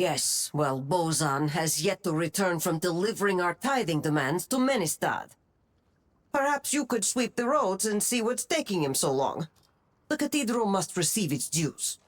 Yes, well, Bozan has yet to return from delivering our tithing demands to Menestad. Perhaps you could sweep the roads and see what's taking him so long. The cathedral must receive its dues.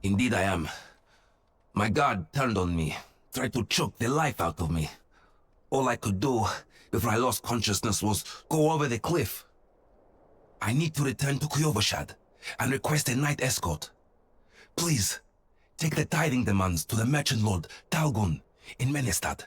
Indeed I am. My guard turned on me, tried to choke the life out of me. All I could do before I lost consciousness was go over the cliff. I need to return to Kyovashad and request a night escort. Please, take the tithing demands to the merchant lord Talgun in Menestad.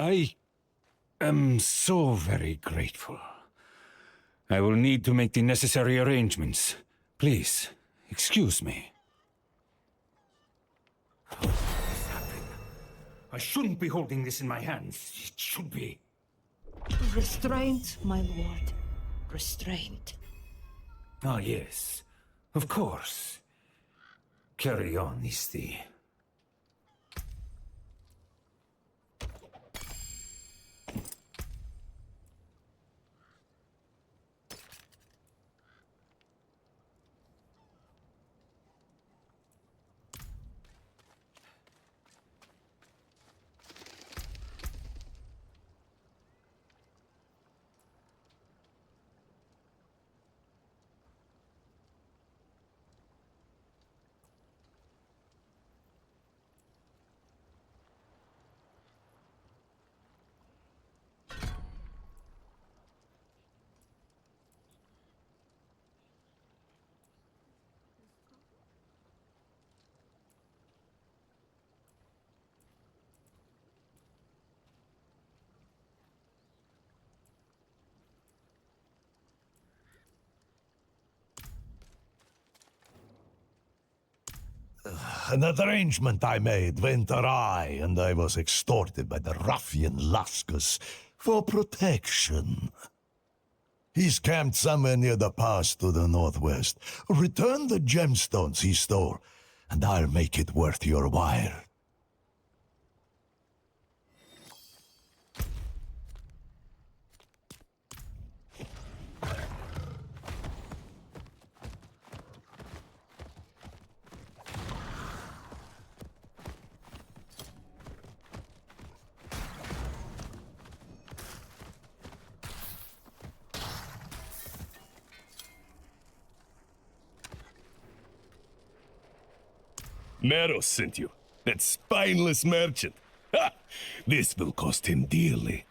I am so very grateful. I will need to make the necessary arrangements. Please, excuse me. How did this happen? I shouldn't be holding this in my hands. It should be. Restraint, my lord. Restraint. Ah, yes. Of course. Carry on, Isti. An arrangement I made went awry, and I was extorted by the ruffian Laskus for protection. He's camped somewhere near the pass to the northwest. Return the gemstones he stole, and I'll make it worth your while. Meros sent you. That spineless merchant. Ha! This will cost him dearly.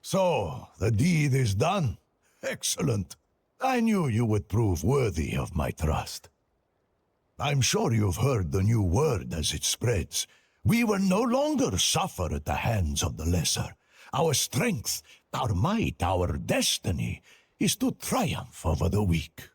So, the deed is done. Excellent. I knew you would prove worthy of my trust. I'm sure you've heard the new word as it spreads. We will no longer suffer at the hands of the lesser. Our strength, our might, our destiny is to triumph over the weak.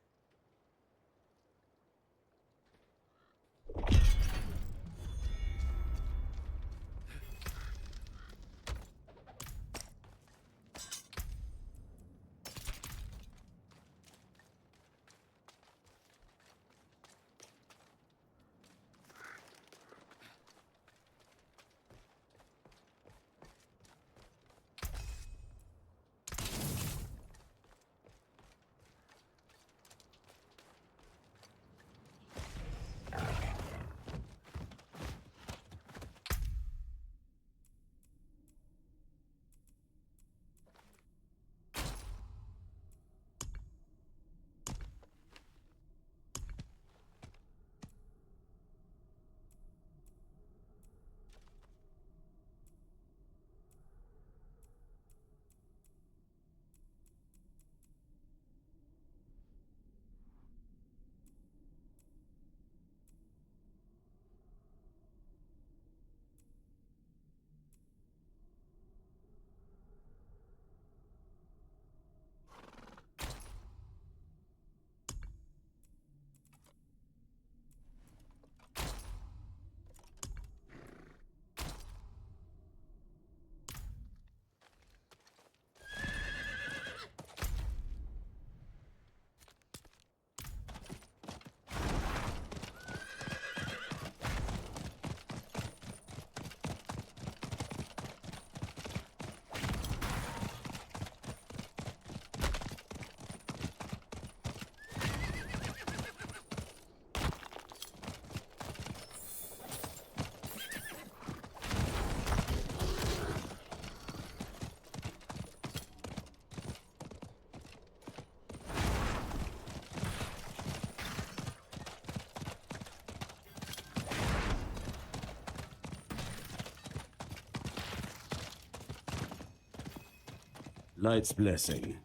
Light's blessing.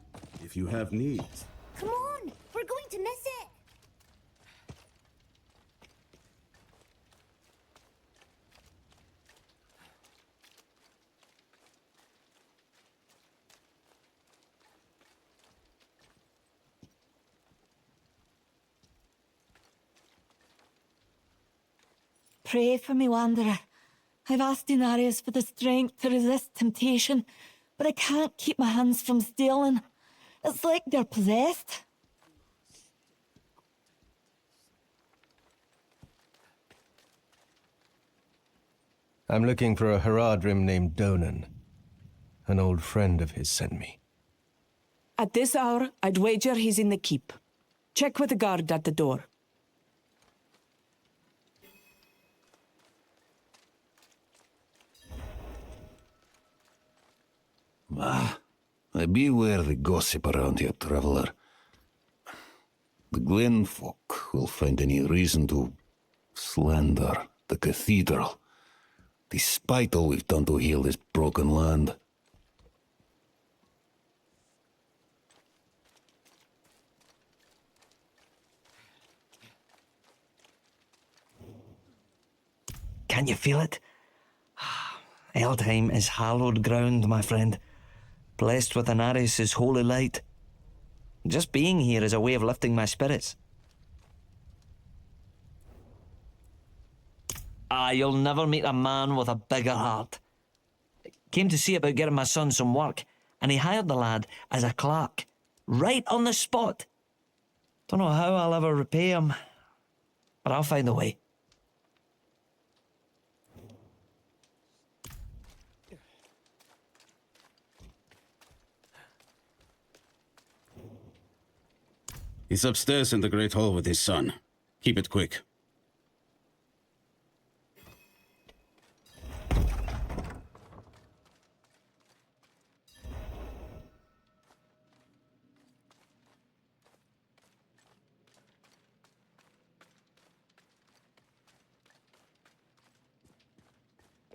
If you have needs. Come on! We're going to miss it! Pray for me, Wanderer. I've asked Denarius for the strength to resist temptation, but I can't keep my hands from stealing. It's like they're possessed. I'm looking for a Haradrim named Donan. An old friend of his sent me. At this hour, I'd wager he's in the keep. Check with the guard at the door. I beware the gossip around here, traveler. The Glen folk will find any reason to slander the cathedral, despite all we've done to heal this broken land. Can you feel it? Eldheim is hallowed ground, my friend. Blessed with Anarius' holy light. Just being here is a way of lifting my spirits. You'll never meet a man with a bigger heart. Came to see about getting my son some work, and he hired the lad as a clerk, right on the spot. Don't know how I'll ever repay him. but I'll find a way. He's upstairs in the Great Hall with his son. Keep it quick.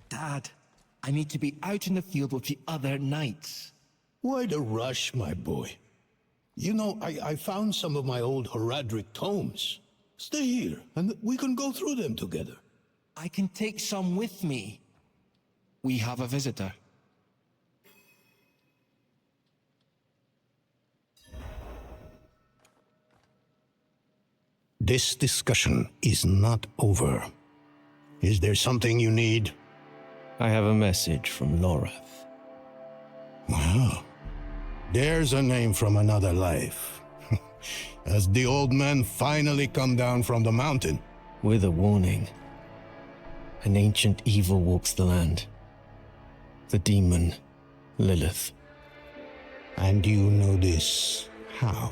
Dad, I need to be out in the field with the other knights. Why the rush, my boy? You know, I found some of my old heraldic tomes. Stay here, and we can go through them together. I can take some with me. We have a visitor. This discussion is not over. Is there something you need? I have a message from Lorath. Wow. There's a name from another life. Has the old man finally come down from the mountain? With a warning. An ancient evil walks the land. The demon, Lilith. And you know this how?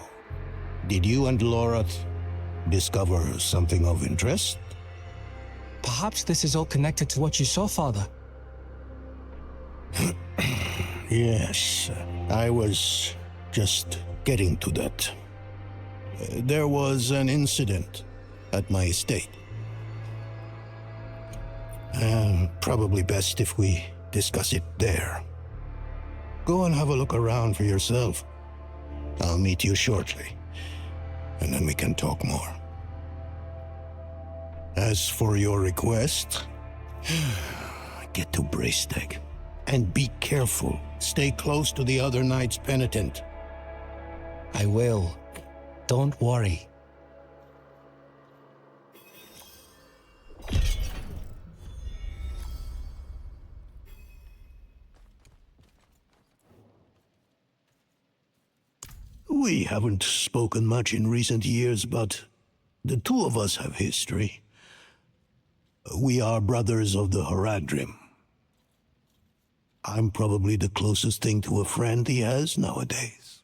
Did you and Lorath discover something of interest? Perhaps this is all connected to what you saw, Father. Yes, I was just getting to that. There was an incident at my estate. Probably best if we discuss it there. Go and have a look around for yourself. I'll meet you shortly, and then we can talk more. As for your request, get to Braystag. And be careful. Stay close to the other knight's penitent. I will. Don't worry. We haven't spoken much in recent years, but the two of us have history. We are brothers of the Haradrim. I'm probably the closest thing to a friend he has nowadays.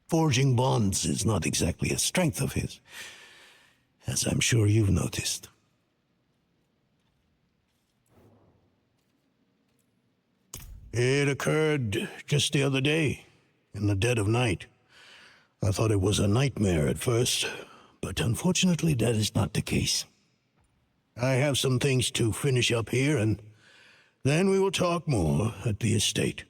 Forging bonds is not exactly a strength of his, as I'm sure you've noticed. It occurred just the other day, in the dead of night. I thought it was a nightmare at first, but unfortunately that is not the case. I have some things to finish up here, and then we will talk more at the estate.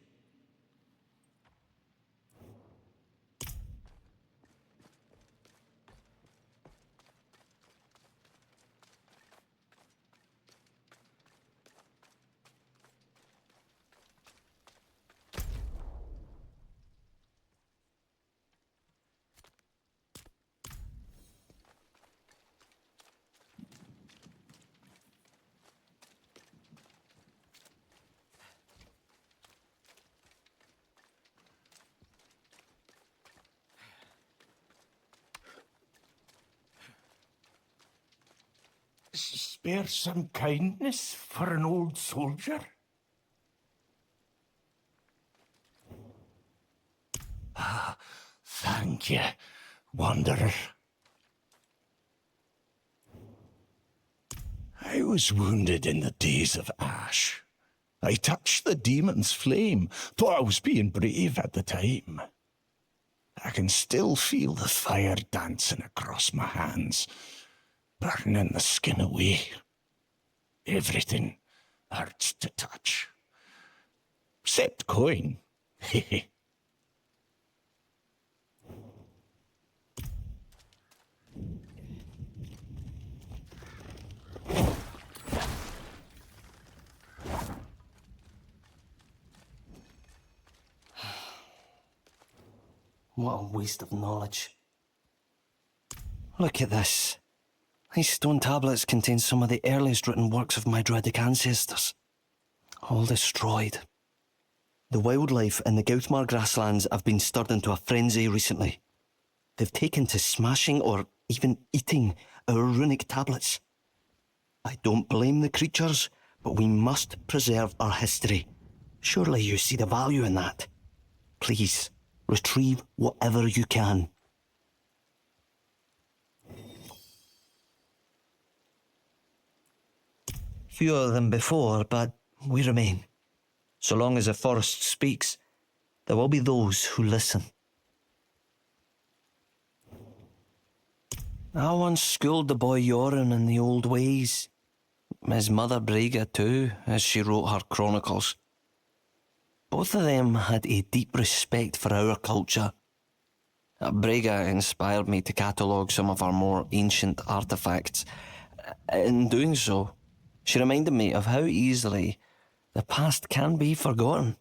Spare some kindness for an old soldier? Thank you, Wanderer. I was wounded in the days of Ash. I touched the demon's flame, thought I was being brave at the time. I can still feel the fire dancing across my hands, burning the skin away. Everything hurts to touch. Except coin. What a waste of knowledge. Look at this. These stone tablets contain some of the earliest written works of my Druidic ancestors. All destroyed. The wildlife in the Gautmar grasslands have been stirred into a frenzy recently. They've taken to smashing or even eating our runic tablets. I don't blame the creatures, but we must preserve our history. Surely you see the value in that. Please, retrieve whatever you can. Fewer than before, but we remain. So long as the forest speaks, there will be those who listen. I once schooled the boy Yoren in the old ways. His mother Brega too, as she wrote her chronicles. Both of them had a deep respect for our culture. Brega inspired me to catalogue some of our more ancient artefacts. In doing so, she reminded me of how easily the past can be forgotten.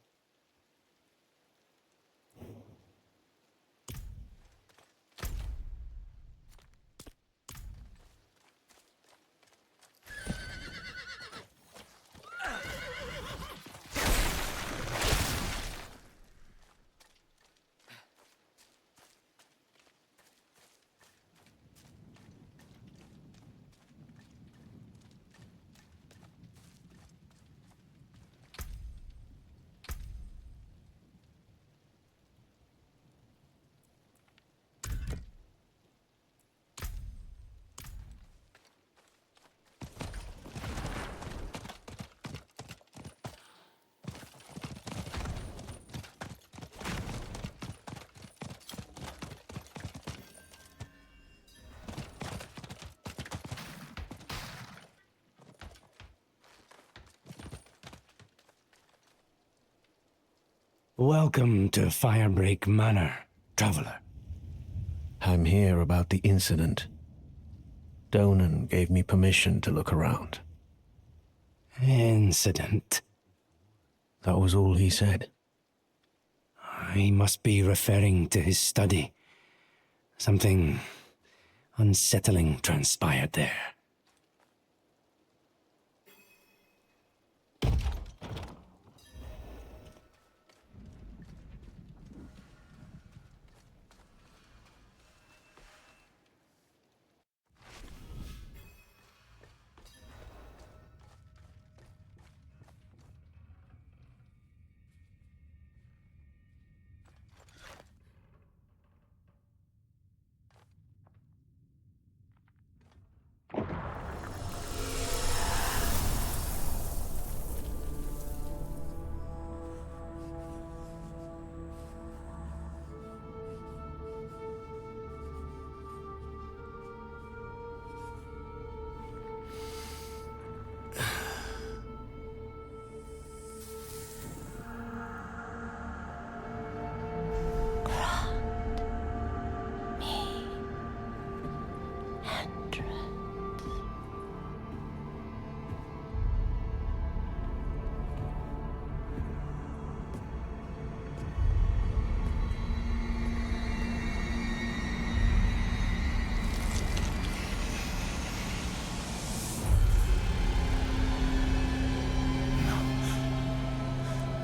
Welcome to Firebreak Manor, traveler. I'm here about the incident. Donan gave me permission to look around. Incident? That was all he said. He must be referring to his study. Something unsettling transpired there.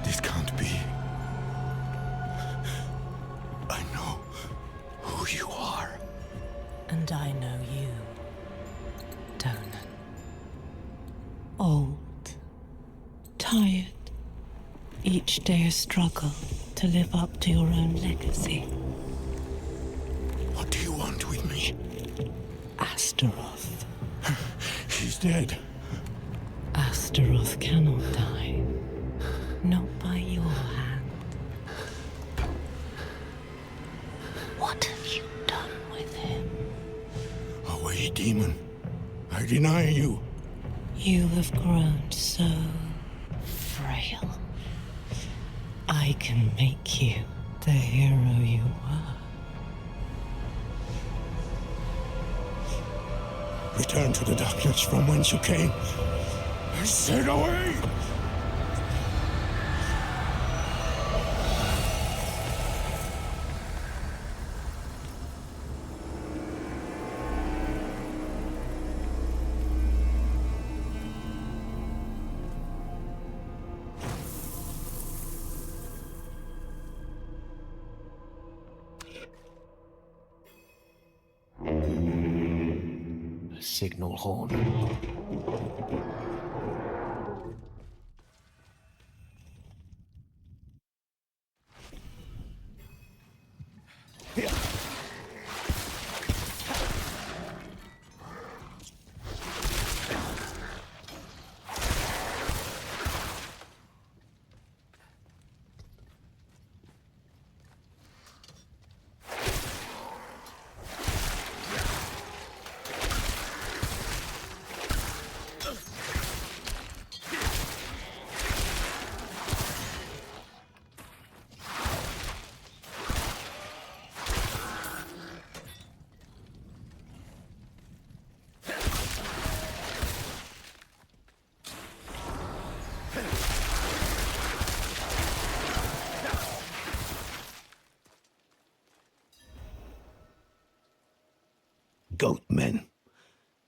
This can't be. I know who you are. And I know you, Donan. Old, tired, each day a struggle to live up to your own legacy. What do you want with me? Astaroth. He's dead. Astaroth cannot die. Not by your hand. What have you done with him? Away, demon. I deny you. You have grown so frail. I can make you the hero you were. Return to the darkness from whence you came. I said away! signal horn. Goatmen.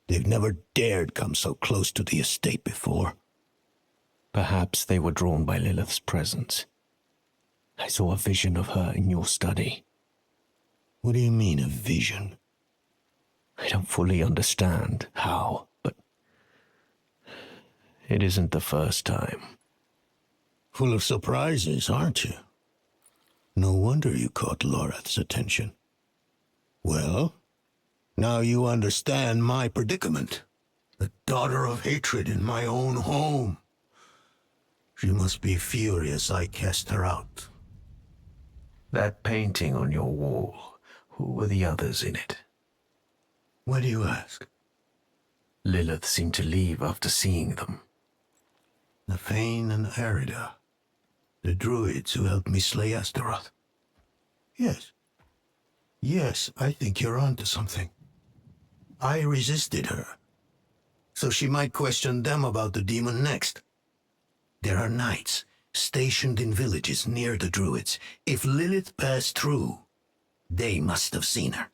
They've never dared come so close to the estate before. Perhaps they were drawn by Lilith's presence. I saw a vision of her in your study. What do you mean, a vision? I don't fully understand how, but it isn't the first time. Full of surprises, aren't you? No wonder you caught Lorath's attention. Well, now you understand my predicament. The daughter of hatred in my own home. She must be furious I cast her out. That painting on your wall, who were the others in it? Why do you ask? Lilith seemed to leave after seeing them. Nafane and Arida. The druids who helped me slay Astaroth. Yes. Yes, I think you're onto something. I resisted her, so she might question them about the demon next. There are knights stationed in villages near the druids. If Lilith passed through, they must have seen her.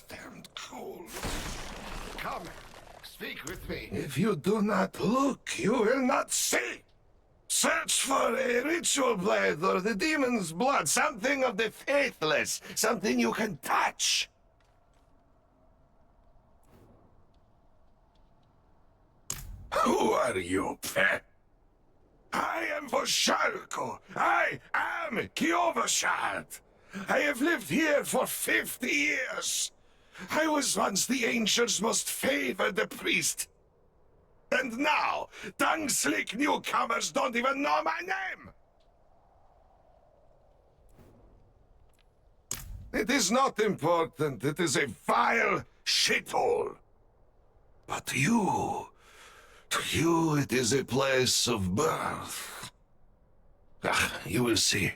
Damned cold. Come, speak with me. If you do not look, you will not see. Search for a ritual blade or the demon's blood, something of the faithless, something you can touch. Who are you, pet? I am Voshalko. I am Kiovashad. I have lived here for 50 years. I was once the Ancients' most favored priest. And now, tongue-slick newcomers don't even know my name! It is not important. It is a vile shithole. But to you it is a place of birth. Ah, you will see.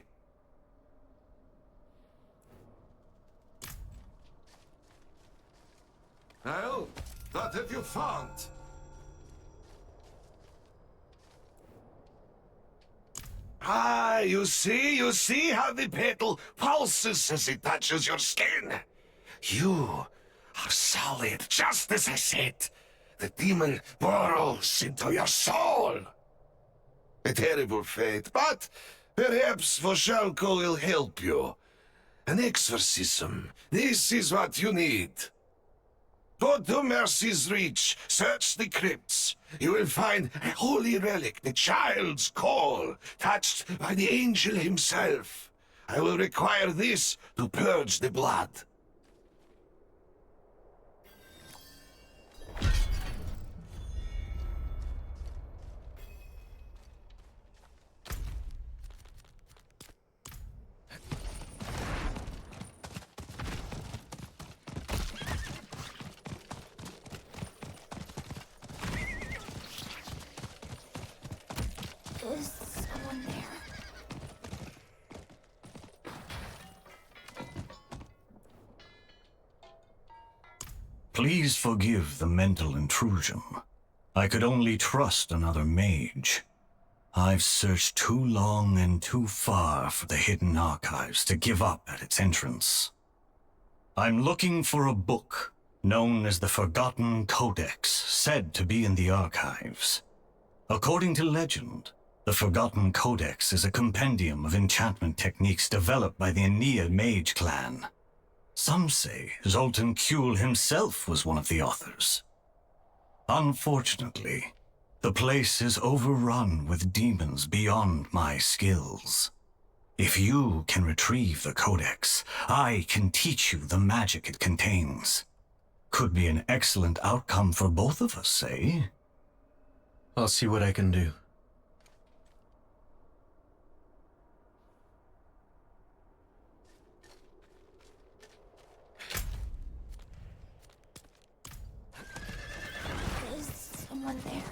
Well, what have you found? Ah, you see how the petal pulses as it touches your skin? You are solid, just as I said. The demon burrows into your soul. A terrible fate, but perhaps Voshalko will help you. An exorcism. This is what you need. Go to Mercy's Reach, search the crypts. You will find a holy relic, the child's call, touched by the angel himself. I will require this to purge the blood. Is someone there? Please forgive the mental intrusion. I could only trust another mage. I've searched too long and too far for the hidden archives to give up at its entrance. I'm looking for a book known as the Forgotten Codex, said to be in the archives. According to legend, the Forgotten Codex is a compendium of enchantment techniques developed by the Aeneid mage clan. Some say Zoltan Kuhl himself was one of the authors. Unfortunately, the place is overrun with demons beyond my skills. If you can retrieve the Codex, I can teach you the magic it contains. Could be an excellent outcome for both of us, eh? I'll see what I can do. Is someone there?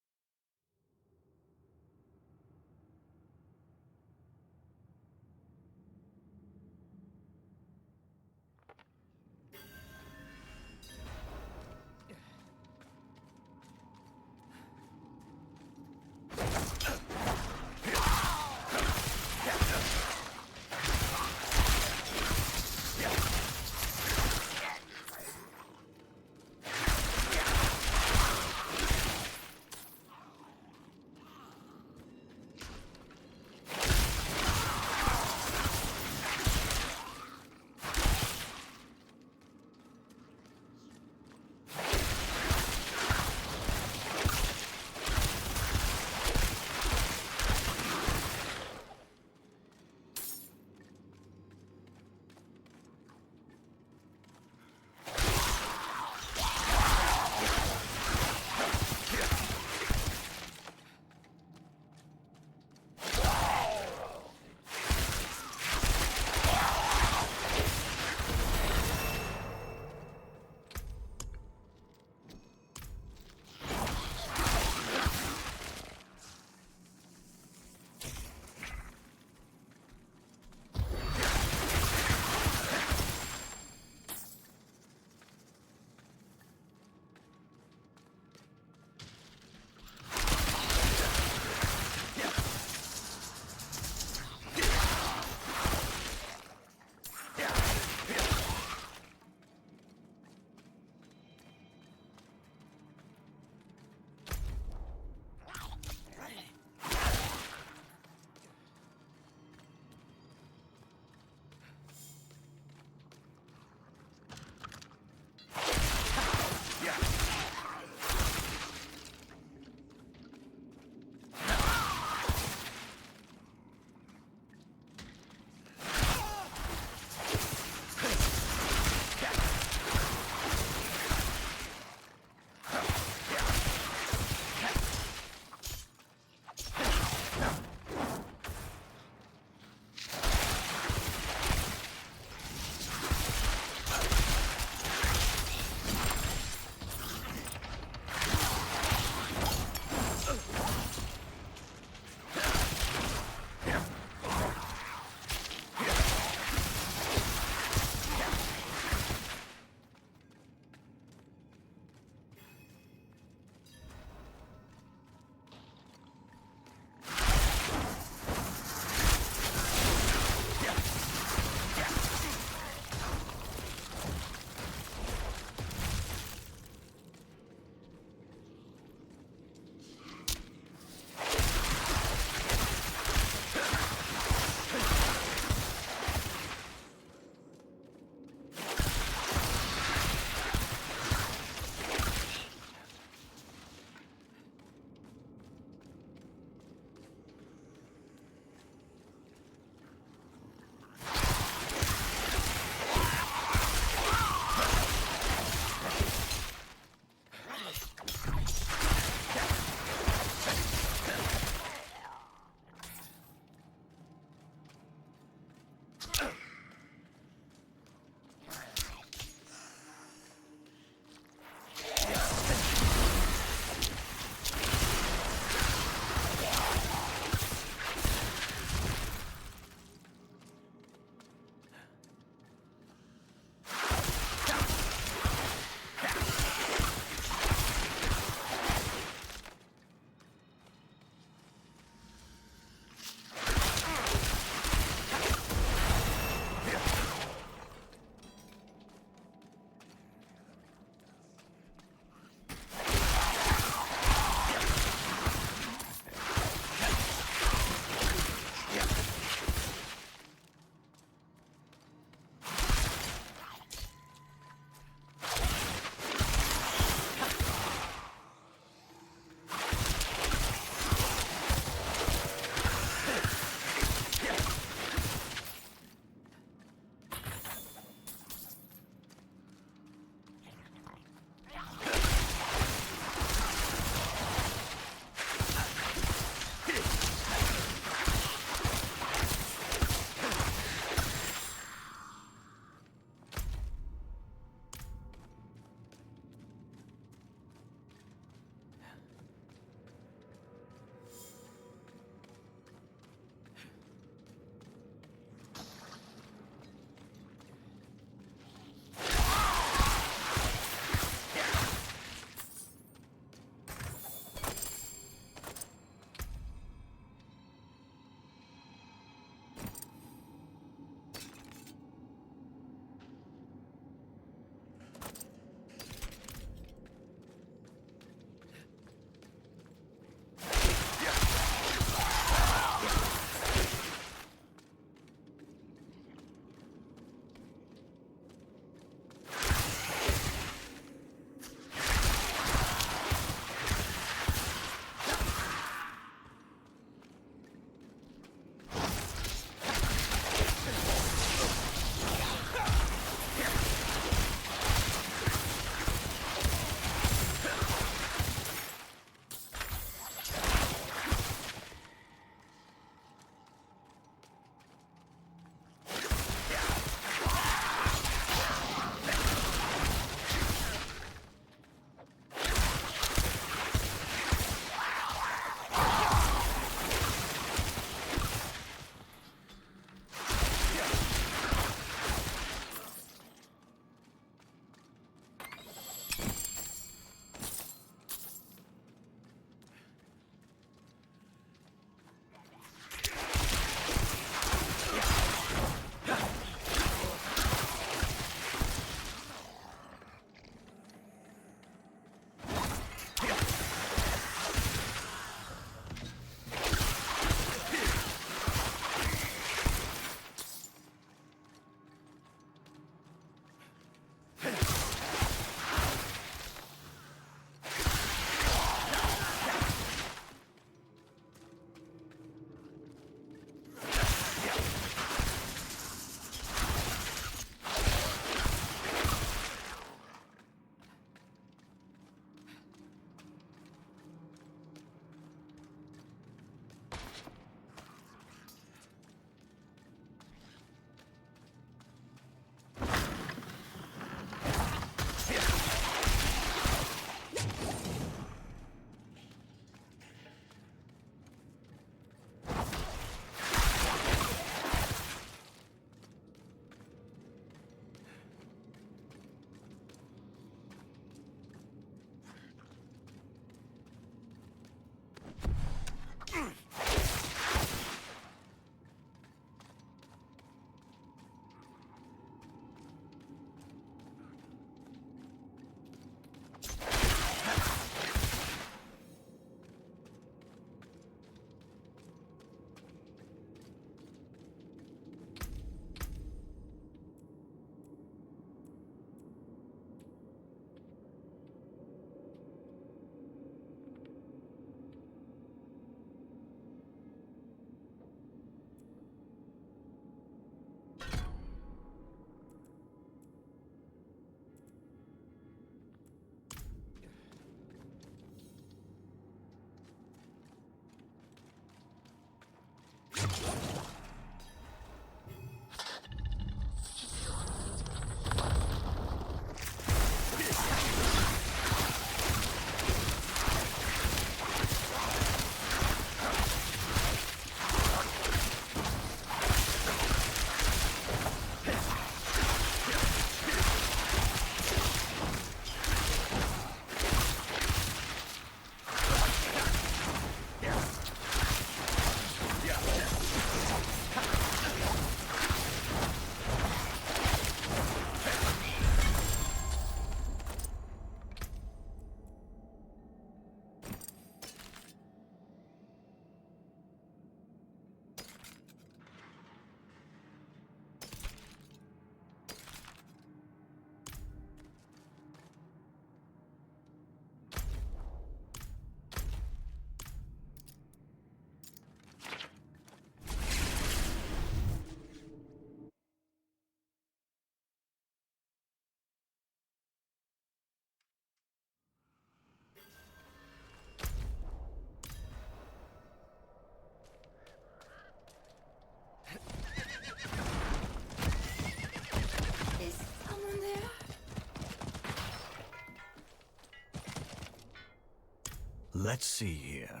Let's see here.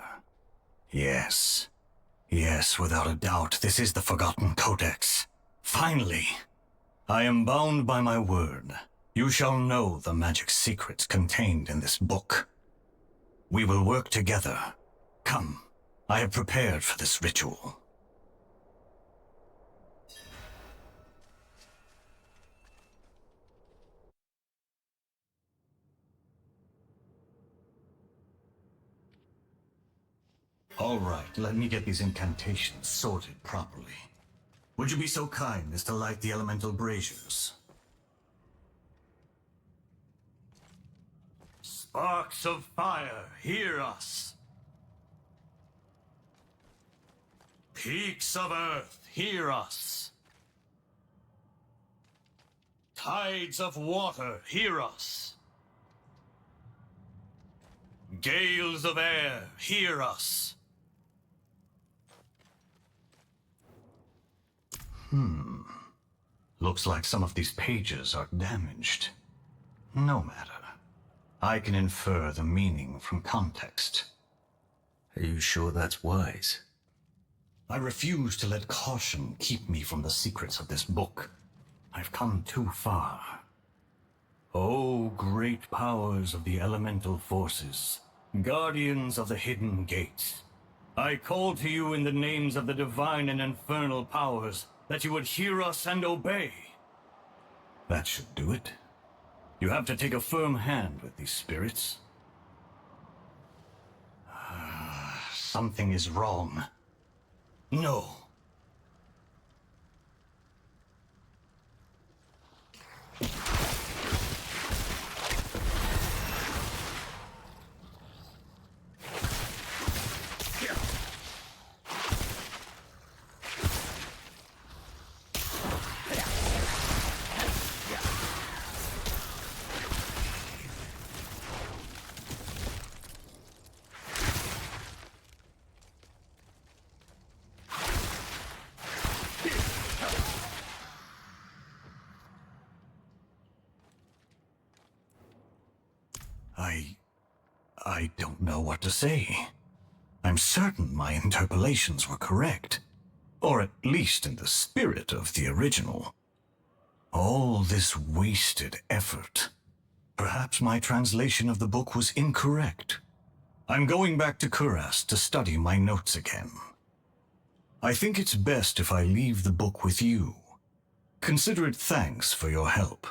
Yes. Yes, without a doubt, this is the Forgotten Codex. Finally! I am bound by my word. You shall know the magic secrets contained in this book. We will work together. Come, I have prepared for this ritual. All right, let me get these incantations sorted properly. Would you be so kind as to light the elemental braziers? Sparks of fire, hear us! Peaks of earth, hear us! Tides of water, hear us! Gales of air, hear us! Looks like some of these pages are damaged. No matter. I can infer the meaning from context. Are you sure that's wise? I refuse to let caution keep me from the secrets of this book. I've come too far. Oh, great powers of the elemental forces, guardians of the hidden gates, I call to you in the names of the divine and infernal powers that you would hear us and obey. That should do it. You have to take a firm hand with these spirits. Something is wrong. No. I don't know what to say. I'm certain my interpolations were correct, or at least in the spirit of the original. All this wasted effort. Perhaps my translation of the book was incorrect. I'm going back to Kurast to study my notes again. I think it's best if I leave the book with you. Consider it thanks for your help.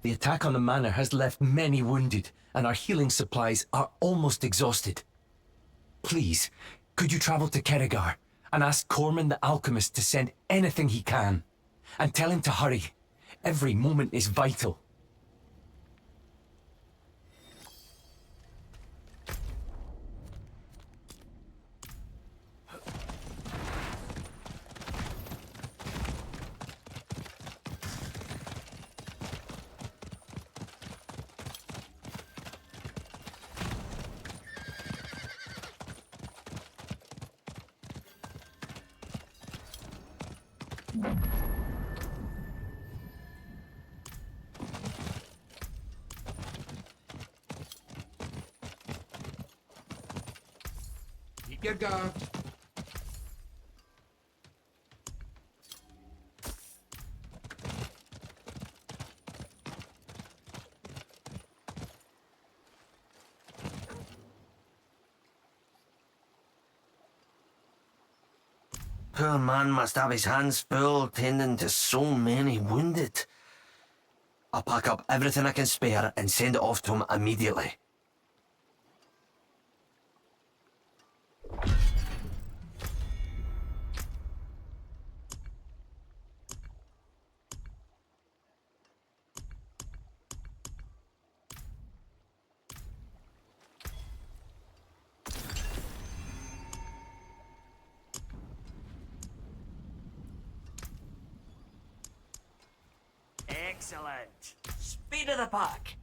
The attack on the manor has left many wounded, and our healing supplies are almost exhausted. Please, could you travel to Kerrigar and ask Corman the alchemist to send anything he can? And tell him to hurry. Every moment is vital. Keep your guard. Poor man must have his hands full tending to so many wounded. I'll pack up everything I can spare and send it off to him immediately. Excellent. Speed of the pack.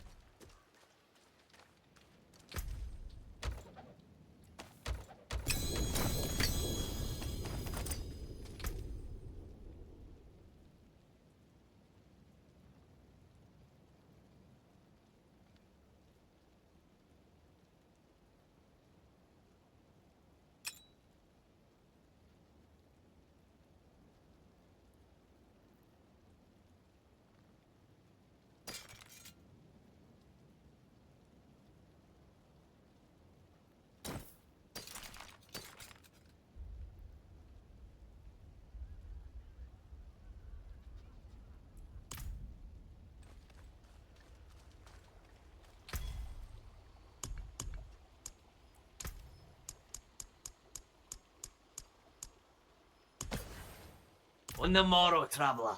On the morrow, traveller.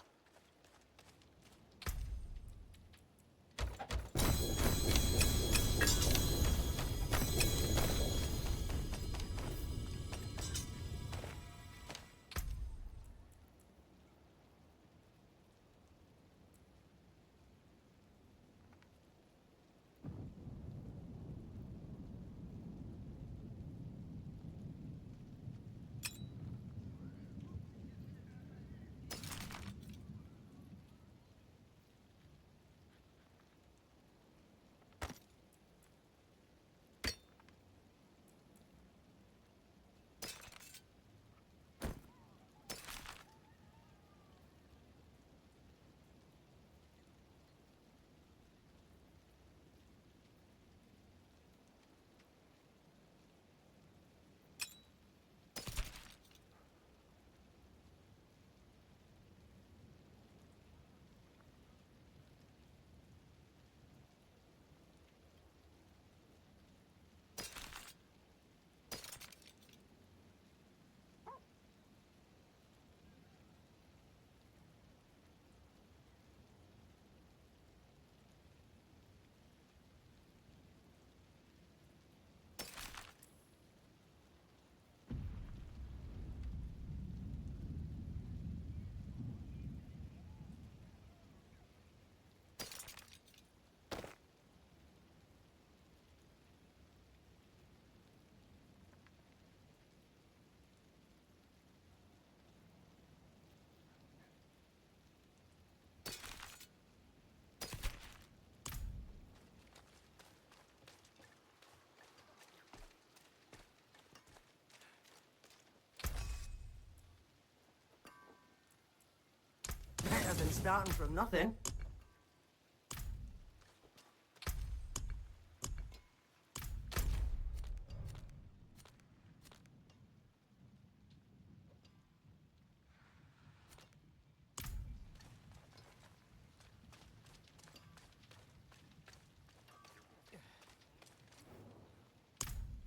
Better than starting from nothing.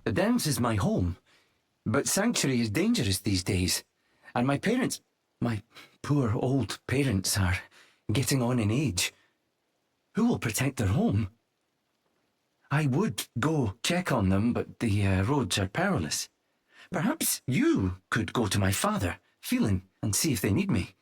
The Downs is my home, but Sanctuary is dangerous these days, and my parents, my poor old parents, are getting on in age. Who will protect their home? I would go check on them, but the roads are perilous. Perhaps you could go to my father, Phelan, and see if they need me.